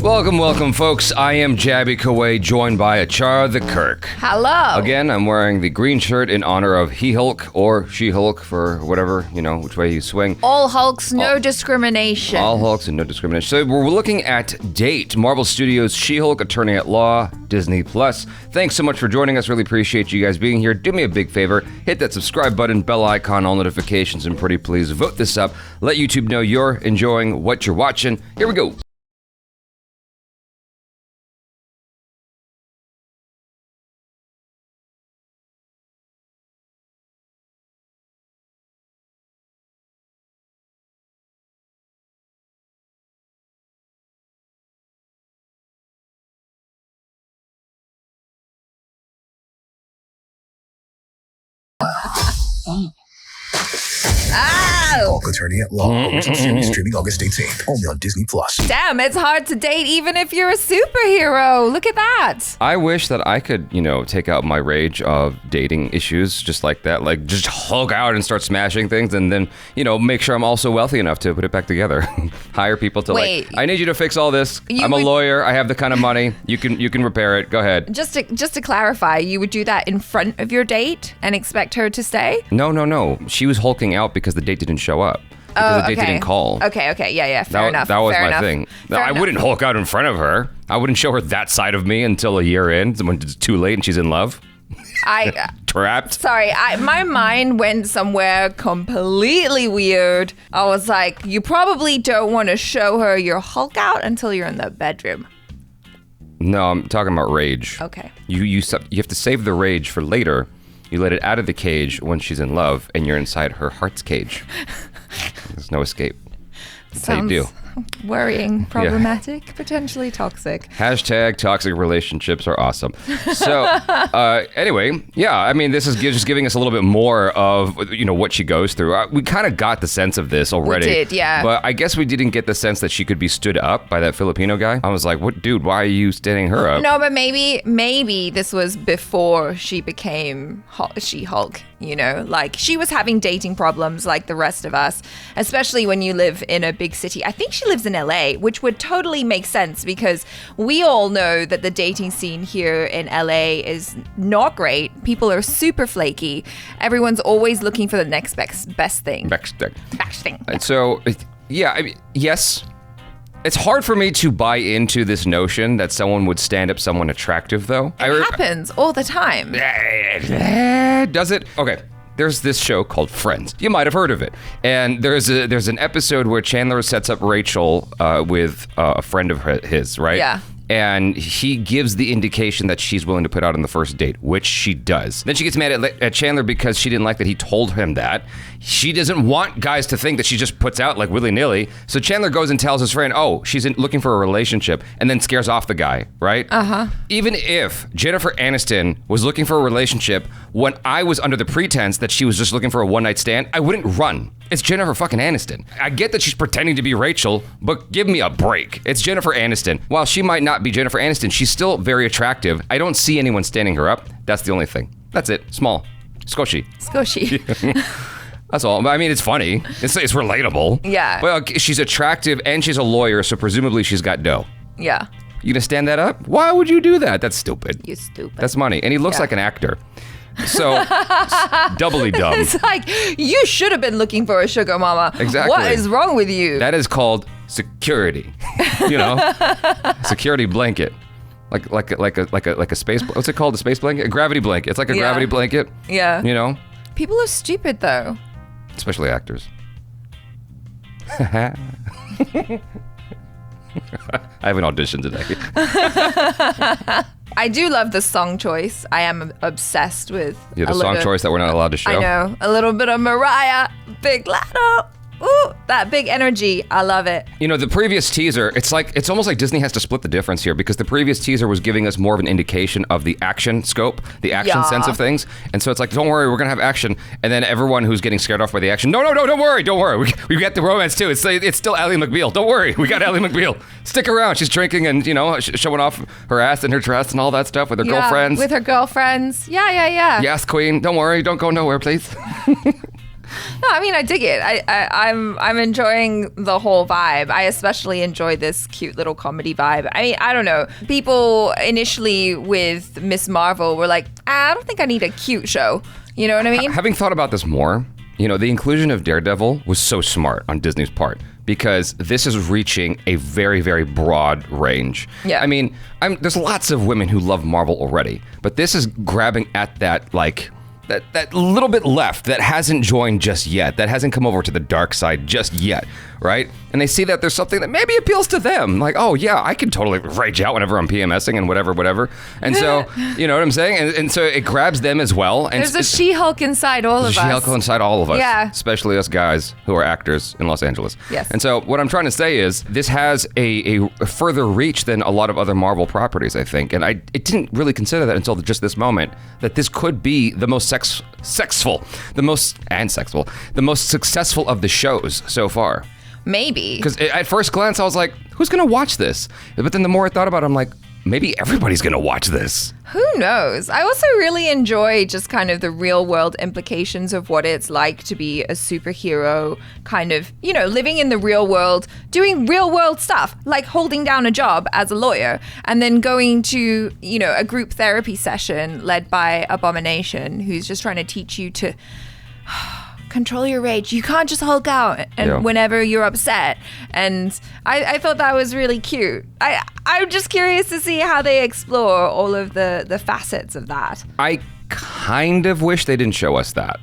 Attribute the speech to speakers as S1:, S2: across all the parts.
S1: Welcome, folks. I am Jabby Kaway, joined by Achara the Kirk.
S2: Hello.
S1: Again, I'm wearing the green shirt in honor of He-Hulk or She-Hulk for whatever, which way you swing.
S2: All Hulks, no discrimination.
S1: All Hulks and no discrimination. So we're looking at Date, Marvel Studios' She-Hulk, Attorney at Law, Disney+. Thanks so much for joining us. Really appreciate you guys being here. Do me a big favor. Hit that subscribe button, bell icon, all notifications, and pretty please vote this up. Let YouTube know you're enjoying what you're watching. Here we go.
S3: Hulk Attorney at Law, original series streaming August 18th, only on Disney+.
S2: Damn, it's hard to date even if you're a superhero. Look at that.
S1: I wish that I could, take out my rage of dating issues just like that. Like, just Hulk out and start smashing things and then, make sure I'm also wealthy enough to put it back together. Hire people to I need you to fix all this. I'm a lawyer. I have the kind of money. You can repair it. Go ahead.
S2: Just to clarify, you would do that in front of your date and expect her to stay?
S1: No. She was hulking out because the date didn't show up. Because the date didn't call.
S2: Okay. Yeah. Fair enough.
S1: That was my thing. I wouldn't Hulk out in front of her. I wouldn't show her that side of me until a year in, when it's too late and she's in love. Trapped.
S2: Sorry, my mind went somewhere completely weird. I was like, you probably don't want to show her your Hulk out until you're in the bedroom.
S1: No, I'm talking about rage.
S2: Okay.
S1: You have to save the rage for later. You let it out of the cage when she's in love and you're inside her heart's cage. There's no escape. That's how you do.
S2: Worrying, problematic, potentially toxic.
S1: Hashtag toxic relationships are awesome. So, anyway, this is just giving us a little bit more of, what she goes through. We kind of got the sense of this already.
S2: We did, yeah.
S1: But I guess we didn't get the sense that she could be stood up by that Filipino guy. I was like, what, dude, why are you standing her up?
S2: No, but maybe this was before she became She-Hulk, Like, she was having dating problems like the rest of us, especially when you live in a big city. I think she lives in LA, which would totally make sense because we all know that the dating scene here in LA is not great. People are super flaky. Everyone's always looking for the next best thing. Best thing.
S1: And so, yes. It's hard for me to buy into this notion that someone would stand up someone attractive, though.
S2: It happens all the time.
S1: Does it? Okay. There's this show called Friends. You might have heard of it. And there's an episode where Chandler sets up Rachel with a friend of his, right?
S2: Yeah.
S1: And he gives the indication that she's willing to put out on the first date, which she does. Then she gets mad at Chandler because she didn't like that he told him that. She doesn't want guys to think that she just puts out like willy-nilly. So Chandler goes and tells his friend, she's looking for a relationship, and then scares off the guy, right? Uh-huh. Even if Jennifer Aniston was looking for a relationship when I was under the pretense that she was just looking for a one-night stand, I wouldn't run. It's Jennifer fucking Aniston. I get that she's pretending to be Rachel, but give me a break. It's Jennifer Aniston. While she might not be Jennifer Aniston, she's still very attractive. I don't see anyone standing her up. That's the only thing. That's it. Small. Squishy. That's all. I mean, it's funny. It's relatable.
S2: Yeah.
S1: Well, she's attractive and she's a lawyer, so presumably she's got dough.
S2: Yeah.
S1: You gonna stand that up? Why would you do that? That's stupid.
S2: You're stupid.
S1: That's money. And he looks like an actor. So, doubly dumb.
S2: It's like, you should have been looking for a sugar mama.
S1: Exactly.
S2: What is wrong with you?
S1: That is called security. Security blanket. Like a space, what's it called? A space blanket? A gravity blanket. It's like a gravity blanket.
S2: Yeah. People are stupid though.
S1: Especially actors. I have an audition today.
S2: I do love the song choice. I am obsessed with
S1: the song choice that we're not allowed to show.
S2: I know. A little bit of Mariah, Big Lotto. Ooh, that big energy. I love it.
S1: The previous teaser, it's almost like Disney has to split the difference here because the previous teaser was giving us more of an indication of the action scope, the action sense of things. And so it's like, don't worry, we're going to have action. And then everyone who's getting scared off by the action, no, don't worry. We got the romance too. It's still Ally McBeal. Don't worry, we got Ally McBeal. Stick around. She's drinking and, showing off her ass and her dress and all that stuff with her girlfriends.
S2: With her girlfriends. Yeah.
S1: Yes, queen. Don't worry. Don't go nowhere, please.
S2: No, I mean, I dig it. I'm enjoying the whole vibe. I especially enjoy this cute little comedy vibe. I mean, I don't know. People initially with Miss Marvel were like, I don't think I need a cute show. You know what I mean?
S1: Having thought about this more, the inclusion of Daredevil was so smart on Disney's part because this is reaching a very, very broad range.
S2: Yeah.
S1: I mean, there's lots of women who love Marvel already, but this is grabbing at that, like, that little bit left that hasn't joined just yet, that hasn't come over to the dark side just yet, right? And they see that there's something that maybe appeals to them. Like, oh yeah, I can totally rage out whenever I'm PMSing and whatever. And so, you know what I'm saying? And so it grabs them as well. And
S2: there's a She-Hulk inside all of us.
S1: She-Hulk inside all of us.
S2: Yeah.
S1: Especially us guys who are actors in Los Angeles.
S2: Yes.
S1: And so what I'm trying to say is this has a further reach than a lot of other Marvel properties, I think. And it didn't really consider that until just this moment, that this could be the most the most successful of the shows so far.
S2: Maybe.
S1: Because at first glance, I was like, who's going to watch this? But then the more I thought about it, I'm like, maybe everybody's going to watch this.
S2: Who knows? I also really enjoy just kind of the real world implications of what it's like to be a superhero, kind of, living in the real world, doing real world stuff, like holding down a job as a lawyer, and then going to, a group therapy session led by Abomination, who's just trying to teach you to control your rage. You can't just Hulk out whenever you're upset. And I thought that was really cute. I'm just curious to see how they explore all of the facets of that.
S1: I kind of wish they didn't show us that.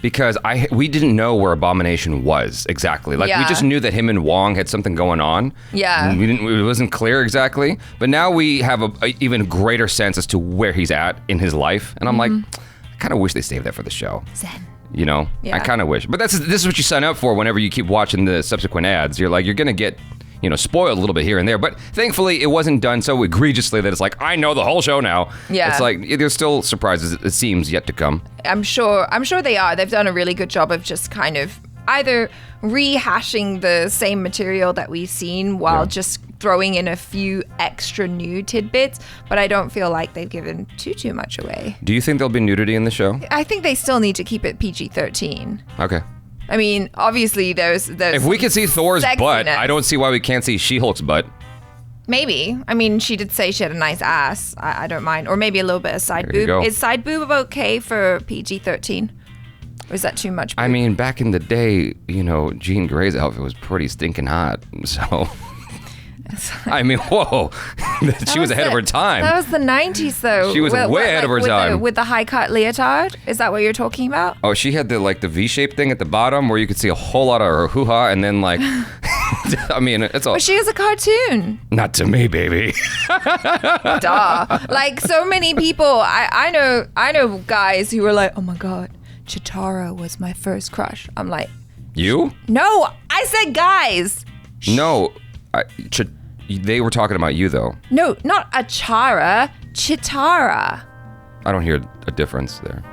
S1: Because we didn't know where Abomination was exactly. Like, we just knew that him and Wong had something going on.
S2: Yeah.
S1: It wasn't clear exactly. But now we have a even greater sense as to where he's at in his life. And I'm like, I kind of wish they saved that for the show.
S2: Zen.
S1: Yeah. I kind of wish. But this is what you sign up for whenever you keep watching the subsequent ads. You're going to get, spoiled a little bit here and there. But thankfully, it wasn't done so egregiously that it's like, I know the whole show now.
S2: Yeah.
S1: It's like, there's still surprises, it seems, yet to come.
S2: I'm sure they are. They've done a really good job of just kind of either rehashing the same material that we've seen while just throwing in a few extra new tidbits, but I don't feel like they've given too much away.
S1: Do you think there'll be nudity in the show?
S2: I think they still need to keep it PG-13.
S1: Okay.
S2: I mean, obviously there's
S1: if we can see Thor's
S2: sexiness.
S1: butt, I don't see why we can't see She-Hulk's butt.
S2: Maybe. I mean, she did say she had a nice ass. I don't mind. Or maybe a little bit of side boob. Is side boob okay for PG-13? Or is that too much boob?
S1: I mean, back in the day, Jean Grey's outfit was pretty stinking hot. So, I mean, whoa. She was ahead of her time.
S2: That was the 90s, though.
S1: She was way ahead of her time.
S2: With the high-cut leotard? Is that what you're talking about?
S1: Oh, she had the V-shaped thing at the bottom where you could see a whole lot of her hoo-ha, and then, I mean, it's all...
S2: But she is a cartoon.
S1: Not to me, baby.
S2: Duh. Like, so many people, I know guys who were like, oh my God, Chitara was my first crush. I'm like...
S1: You?
S2: No, I said guys.
S1: No, they were talking about you, though.
S2: No, not Achara, Chitara.
S1: I don't hear a difference there.